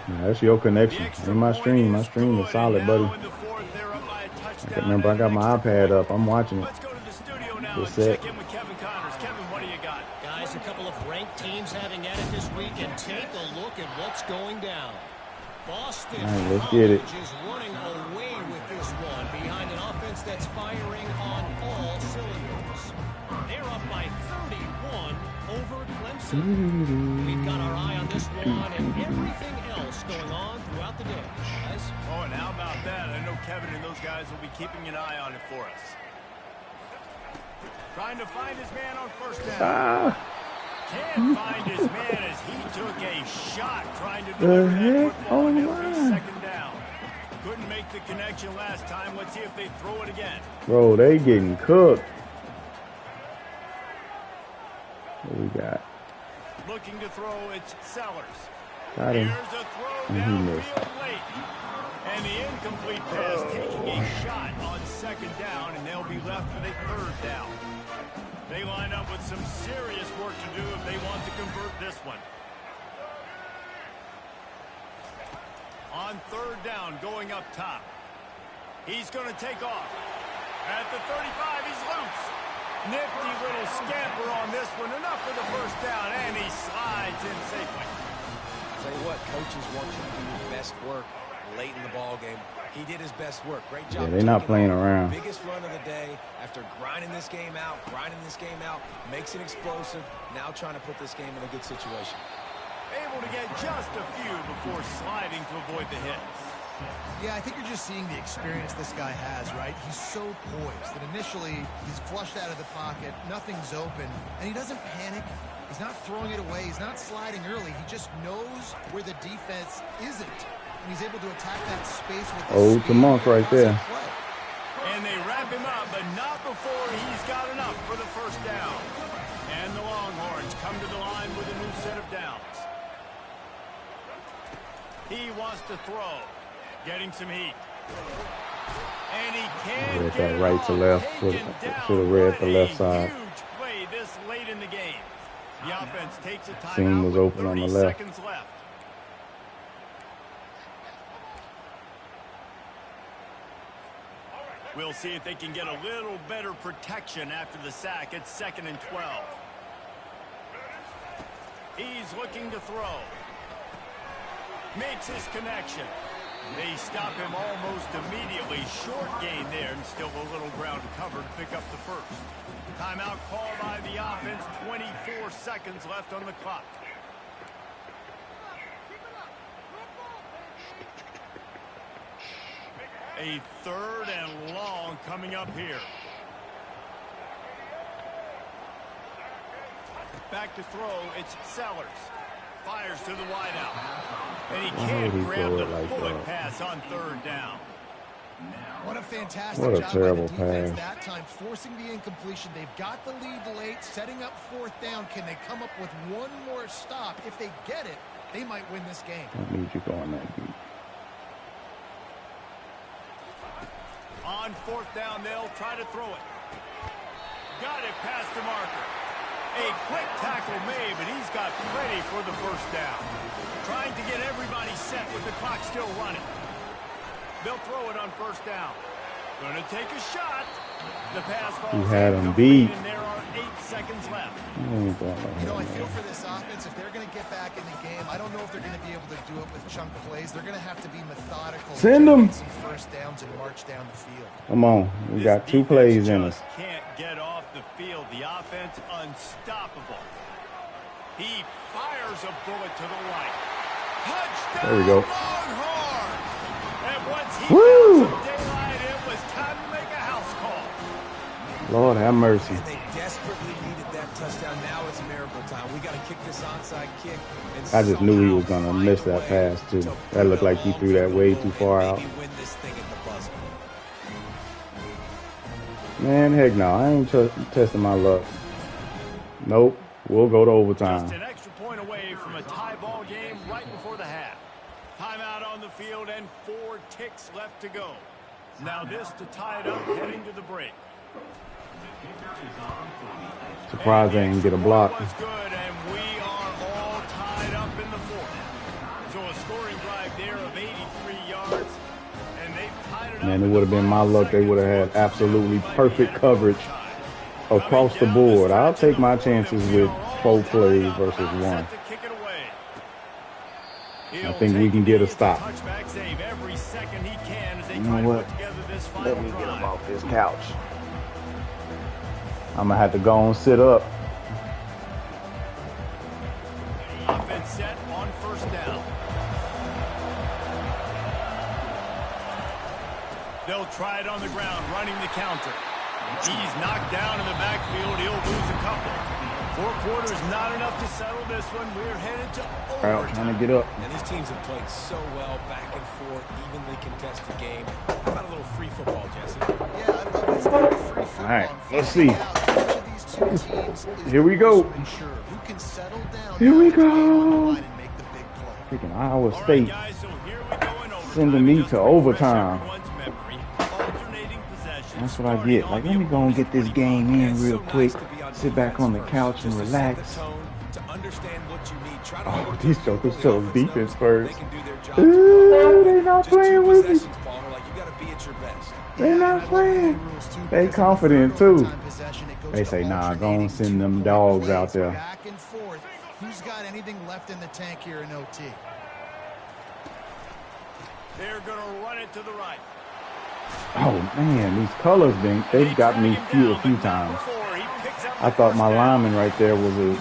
Nah, that's your connection. The extra In my point stream. My is stream good, is solid, and buddy. now in the fourth, they're up by a touchdown Remember, I and got an my extra iPad point. up. I'm watching it. Let's go to the studio now Good and set. check in with Kevin Connors. Kevin, what do you got? Guys, a couple of ranked teams having at it this week, and take a look at what's going down. Boston All right, let's get it. College is running away with this one behind an offense that's firing on all cylinders. They're up by 31 over Clemson. We've got our eye on this one and everything else going on throughout the day, guys. Oh, and how about that? I know Kevin and those guys will be keeping an eye on it for us. Trying to find his man on first down. Can't find his man as he took a shot trying to deliver that football on every second down. Couldn't make the connection last time. Let's see if they throw it again. Bro, they getting cooked. What we got? Looking to throw, it's Sellers. Got him. Here's a throw And he missed. downfield late. And the incomplete pass taking a shot on second down, and they'll be left with a third down. They line up with some serious work to do if they want to convert this one. On third down, going up top. He's going to take off. At the 35, he's loose. Nifty little scamper on this one. Enough for the first down, and he slides in safely. Tell you what, coaches want you to do your best work late in the ball game. He did his best work. Great job. Yeah, they're not taking playing off. around. Biggest run of the day after grinding this game out, makes it explosive. Now trying to put this game in a good situation. Able to get just a few before sliding to avoid the hits. Yeah, I think you're just seeing the experience this guy has, right? He's so poised that initially he's flushed out of the pocket, nothing's open, and he doesn't panic. He's not throwing it away. He's not sliding early. He just knows where the defense isn't, and he's able to attack that space with his Oh, it's a speed monk right and there. play. And they wrap him up, but not before he's got enough for the first down. And the Longhorns come to the line with a new set of downs. He wants to throw. Getting some heat. And he can't Read get that it right off. to left. Taken Should have down. read What the a left side. Huge play this late in the game. The offense takes a timeout Seam was with open on 30 the left. seconds left. We'll see if they can get a little better protection after the sack. It's 2nd and 12. He's looking to throw. Makes his connection. They stop him almost immediately. Short gain there, and still a little ground to cover to pick up the first. Timeout called by the offense. 24 seconds left on the clock. A 3rd and long coming up here. Back to throw, it's Sellers. Fires to the wideout. And he can't grab the bullet pass on 3rd down. What a fantastic job by the defense that time, forcing the incompletion. They've got the lead late, setting up 4th down. Can they come up with one more stop? If they get it, they might win this game. I need you going that deep. On 4th down, they'll try to throw it. Got it past the marker. A quick tackle made, but he's got plenty for the 1st down. Trying to get everybody set with the clock still running. They'll throw it on 1st down. Going to take a shot. The pass falls. He had him beat. And there are 8 seconds left. You know, I feel for this offense, if they're going to get back in the game, I don't know if they're going to be able to do it with chunk plays. They're going to have to be methodical. Send them. Some 1st downs and march down the field. Come on. We got 2 plays in us. Can't get off the field. The offense unstoppable. He fires a bullet to the right. Touchdown. There we go. Longhorn. And once he found some daylight, it was time to make a house call. Lord have mercy. And they desperately needed that touchdown. Now it's miracle time. We got to kick this onside kick. And I just knew he was going to miss that pass, too. That looked like he threw that way too far out. Win this thing at the buzzer. Man, heck no. I ain't testing my luck. Nope. We'll go to overtime. Just an extra point away from a tie ball game right before the half. Timeout on the field and 4 ticks left to go. Now this to tie it up heading to the break. Surprised they didn't get a block. Was good, and we are all tied up in the 4th. So a scoring drive there of 83 yards, and they've tied it up. Man, it would have been my luck. They would have had absolutely perfect coverage across the board. I'll take my chances with 4 plays versus 1. I think we can get a stop. You know what? Let me get him off this couch. I'm going to have to go and sit up. Offense set on 1st down. They'll try it on the ground, running the counter. He's knocked down in the backfield. He'll lose a couple. 4 quarters, not enough to settle this one. We're headed to overtime. Trying to get up. And these teams have played so well, back and forth, evenly contested game. How about a little free football, Jesse? Yeah, I love this game of free football. All right, let's see. Here we go. Here we go. Freaking Iowa State sending me to overtime. That's what I get. Like, let me go and get this game in real quick. Sit back on the couch and relax. Oh, these jokers chose defense first. Ooh, they not playing with me. They not playing. They confident too. They say, nah, go and send them dogs out there. Back and forth. Who's got anything left in the tank here in OT? They're going to run it to the right. Oh man, these colors they've got me a few times. I thought my lineman right there was a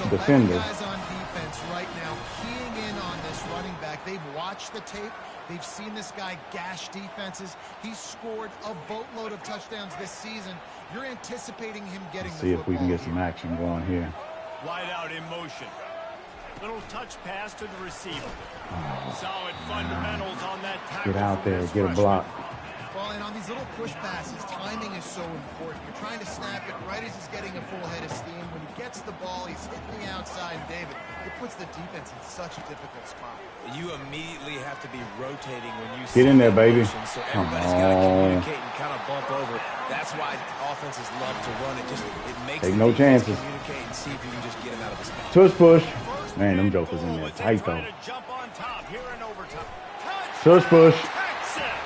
defender. Guys on defense right now keying in on this running back. They've watched the tape. They've seen this guy gash defenses. He's scored a boatload of touchdowns this season. You're anticipating him getting the football. See if we can get some action going here. Wide out in motion. Little touch pass to the receiver. Solid fundamentals on that tackle. Get out there, get a block. Well, and on these little push passes, timing is so important. You're trying to snap it right as he's getting a full head of steam. When he gets the ball, he's hitting the outside. David, it puts the defense in such a difficult spot. You immediately have to be rotating when you get in there, baby. So everybody's got to communicate and kind of bump over. That's why offenses love to run it. Just it makes take no chances. Communicate and see if you can just get him out of the spot. Tush push. Man, them jokers in there tight though. Tush push.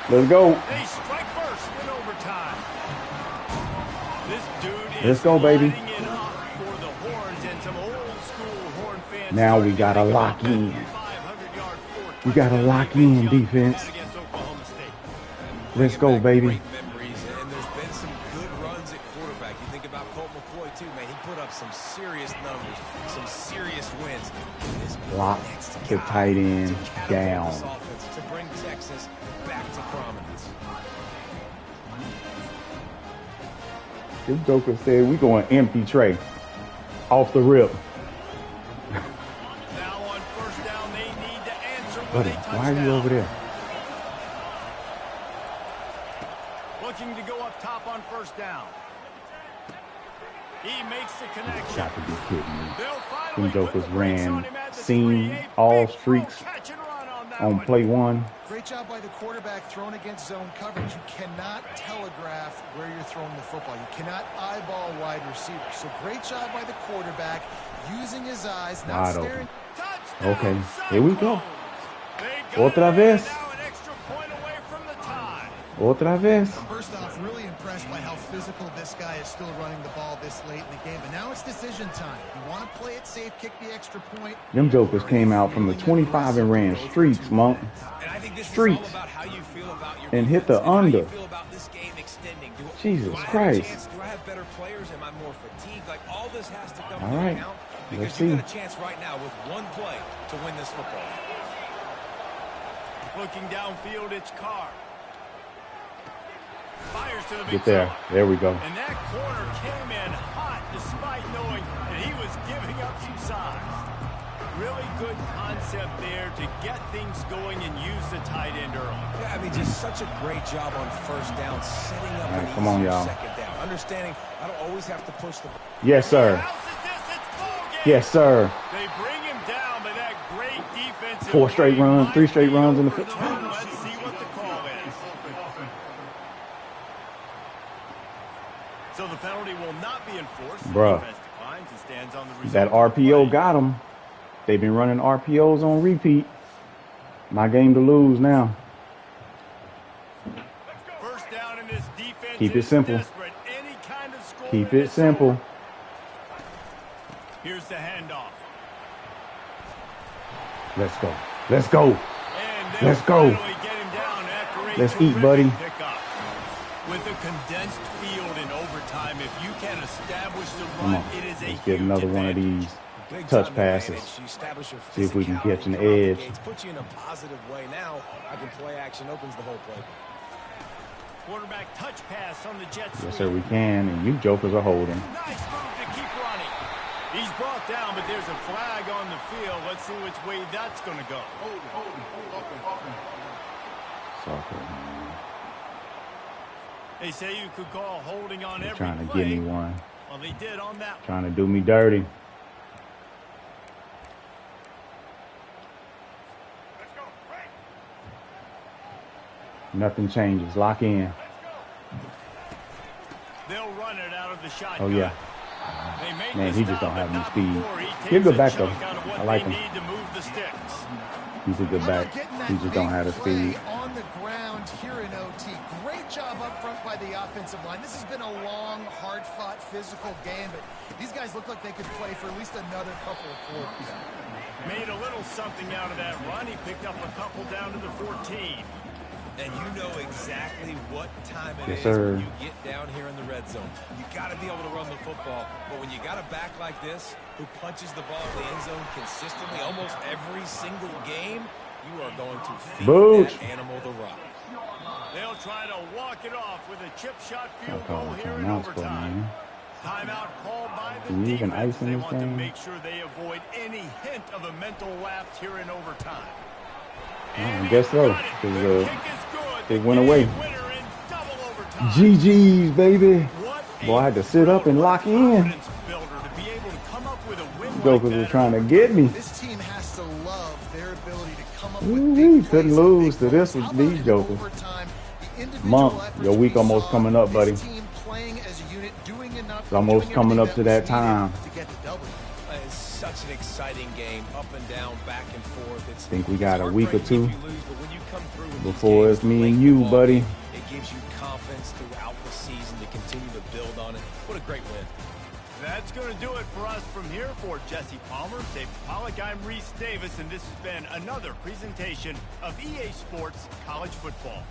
Let's go. They strike first in overtime. This dude Let's go, baby. Now we gotta lock in. We gotta lock in, defense. Let's go, baby. And there's been some good runs at quarterback. You think about Colt McCoy too, man. He put up some serious numbers, some serious wins. Lock the tight end down. To bring Texas back to prominence. This joker said we going empty tray. Off the rip. Now on first down, they need to answer with Buddy, a touchdown. why are you over there? Looking to go up top on first down. He makes the connection. Got to be kidding me. They'll Them finally put jokers the brakes on ran him at the seam 3. A all big streaks catch and run on that on one. play one. Great job by the quarterback thrown against zone coverage. You cannot telegraph where you're throwing the football. You cannot eyeball wide receiver. So great job by the quarterback using his eyes, not Wide staring. Touchdown, Okay, so here we go. close. They got Otra it, vez. now an extra point away from the tie. Otra vez. First off, really impressed by how physical this guy is still running the ball this late in the game. But now it's decision time. You want to play it safe, kick the extra point. Them jokers came out from the 25 and ran streaks, monk. And I think this Streaks. is all about how you feel about your And hit the defense and under. how you feel about this game extending. Jesus do I have a Christ. chance? Do I have better players? Am I more fatigued? Like, all this has to come All into right. account Let's because you see. got a chance right now with one play to win this football game. Looking downfield, it's Carr. Fires to the big Get there. fella. There we go. And that corner came in hot despite knowing that he was giving up some size. Really good concept there to get things going and use the tight end early. Yeah, I mean, just such a great job on first down, setting up All right, an come on, easier y'all. second down. Understanding I don't always have to push the Yes, sir. How else is this? It's ball game. Yes, sir. They bring him down, but that great defense. 4 straight runs, 3 straight runs in the field. Let's see what the call is. So the penalty will not be enforced. The Bruh. defense declines and stands on the That result of the RPO play. got them. They've been running RPOs on repeat. My game to lose now. First down in this defense. Keep it is simple. desperate. Any kind of score Keep and it it's simple. over. Here's the handoff. Let's go. Let's go. And they'll Let's go. finally get him down after a Let's eat, terrific buddy. pickup. With a condensed field in overtime, if you can establish the Come run, on. it is a Let's get huge another one of advantage. these big touch time passes. advantage. You establish your See if we can catch an physicality, come out the edge. gates, put you in a positive way. Now I can play action, opens the whole play. Quarterback touch pass on the Jets. Yes, sir, we can. And you jokers are holding. Nice move to keep running. He's brought down, but there's a flag on the field. Let's see which way that's going to go. Soccer, man. They say you could call holding on They're every trying to play. give me one. Well, they did on that one. Trying to do me dirty. Nothing changes. Lock in. They'll run it out of the shotgun. Oh, yeah. They make Man, the he just stop, don't have but any not speed. before he He's a takes good back, though. chunk out of what I like they him. need to move the sticks. He's a good back. He just don't have the Play speed. on the ground here in OT. Great job up front by the offensive line. This has been a long, hard-fought, physical game, but these guys look like they could play for at least another couple of quarters. Made a little something out of that run. He picked up a couple down to the 14. And you know exactly what time it Yes, is sir. when you get down here in the red zone. You got to be able to run the football. But when you got a back like this who punches the ball in the end zone consistently almost every single game, you are going to feed Booch. that animal the rock. They'll try to walk it off with a chip shot field I'll call goal a here in timeout for overtime. man. Timeout called by the Can you even defense. ice in They this want to game? make sure they avoid any hint of a mental lapse here in overtime. I guess so, got it. 'cause, The kick is good. it The went game away. winner in double overtime. GG's, baby. What a Boy, I had to sit up and lock in. confidence builder to be able to come up with a win like Jokers that. were trying to get me. This team has to love their ability to come up Ooh, with we big couldn't plays and lose big to this moments. with How these about in jokers. overtime, the individual Monk, efforts your week we almost saw, coming up, buddy. this team playing as a unit, doing enough, It's almost doing coming everything up to that was time. needed to get the W. It's such an exciting game, up and down, back and forth. It's, Think we got it's a week or heartbreaking two if you lose, but when you come through with before these it's games me late and in you, the ball buddy. game, it gives you confidence throughout the season to continue to build on it. What a great win. That's going to do it for us from here. For Jesse Palmer, Dave Pollack, I'm Reese Davis, and this has been another presentation of EA Sports College Football.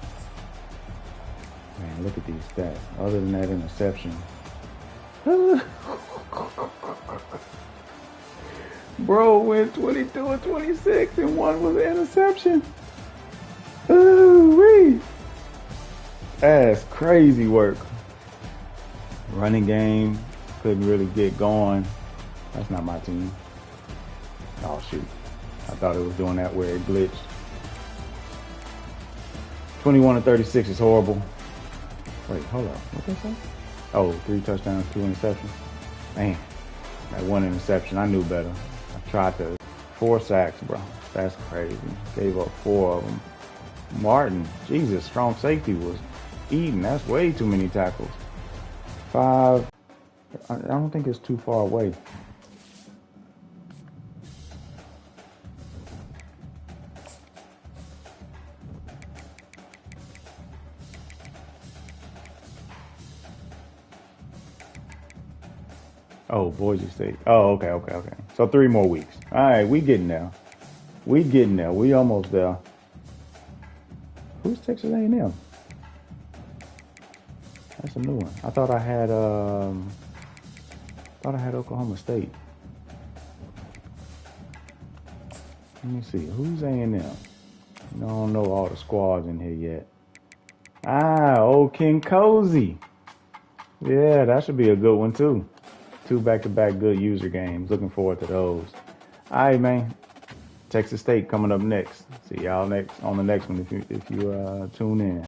Man, look at these stats. Other than that interception, Bro went 22 and 26, and one was an interception. Ooh-wee. That's crazy work. Running game couldn't really get going. That's not my team. Oh shoot. I thought it was doing that where it glitched. 21 and 36 is horrible. Wait, hold up. What did they say? Oh, 3 touchdowns, 2 interceptions. Man, that 1 interception, I knew better. I tried to 4 sacks, bro. That's crazy. Gave up 4 of them. Martin, Jesus, strong safety was eating. That's way too many tackles. 5. I don't think it's too far away. Oh, Boise State. Oh, okay. So 3 more weeks. All right, we getting there. We almost there. Who's Texas A&M? That's a new one. I thought I had Oklahoma State. Let me see. Who's A&M? I don't know all the squads in here yet. Old King Cozy. Yeah, that should be a good one too. 2 back-to-back good user games. Looking forward to those. All right, man. Texas State coming up next. See y'all next on the next one if you tune in.